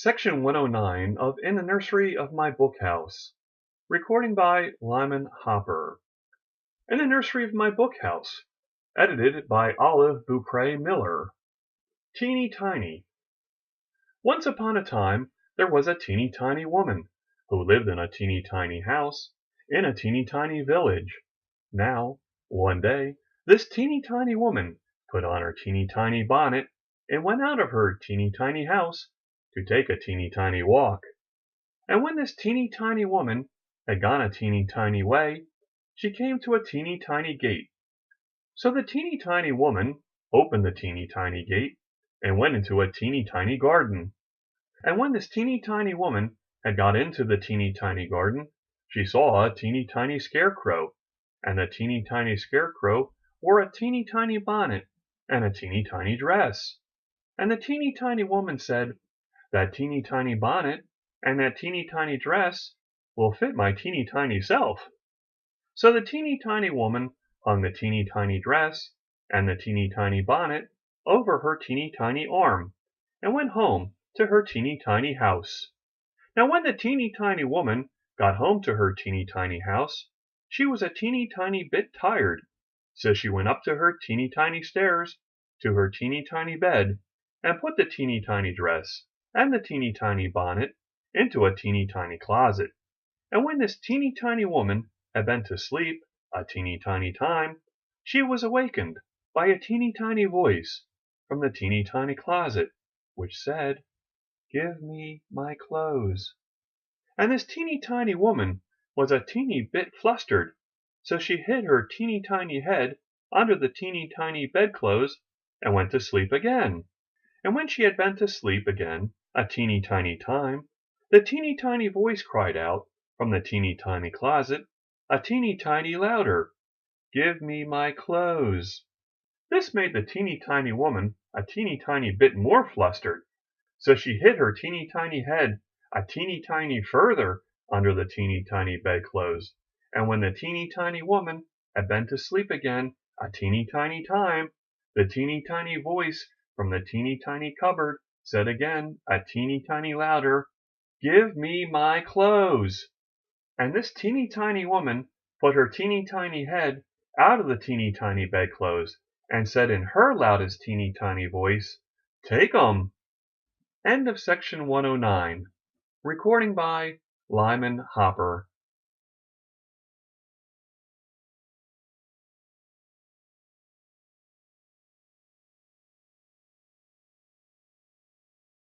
Section 109 of In the Nursery of My Bookhouse. Recording by Lyman Hopper. In the Nursery of My Bookhouse. Edited by Olive Beaupre Miller. Teeny Tiny. Once upon a time, there was a teeny tiny woman who lived in a teeny tiny house in a teeny tiny village. Now, one day, this teeny tiny woman put on her teeny tiny bonnet and went out of her teeny tiny house to take a teeny tiny walk. And when this teeny tiny woman had gone a teeny tiny way, she came to a teeny tiny gate. So the teeny tiny woman opened the teeny tiny gate and went into a teeny tiny garden. And when this teeny tiny woman had got into the teeny tiny garden, she saw a teeny tiny scarecrow, and the teeny tiny scarecrow wore a teeny tiny bonnet and a teeny tiny dress. And the teeny tiny woman said, "That teeny tiny bonnet and that teeny tiny dress will fit my teeny tiny self." So the teeny tiny woman hung the teeny tiny dress and the teeny tiny bonnet over her teeny tiny arm and went home to her teeny tiny house. Now when the teeny tiny woman got home to her teeny tiny house, she was a teeny tiny bit tired, so she went up to her teeny tiny stairs to her teeny tiny bed and put the teeny tiny dress and the teeny tiny bonnet into a teeny tiny closet. And when this teeny tiny woman had been to sleep a teeny tiny time, she was awakened by a teeny tiny voice from the teeny tiny closet, which said, "Give me my clothes." And this teeny tiny woman was a teeny bit flustered, so she hid her teeny tiny head under the teeny tiny bedclothes and went to sleep again. And when she had been to sleep again a teeny tiny time, the teeny tiny voice cried out from the teeny tiny closet a teeny tiny louder, "Give me my clothes." This made the teeny tiny woman a teeny tiny bit more flustered, so she hid her teeny tiny head a teeny tiny further under the teeny tiny bedclothes. And when the teeny tiny woman had been to sleep again a teeny tiny time, the teeny tiny voice from the teeny tiny cupboard said again a teeny tiny louder, "Give me my clothes." And this teeny tiny woman put her teeny tiny head out of the teeny tiny bedclothes and said in her loudest teeny tiny voice, "Take 'em." End of section 109. Recording by Lyman Hopper.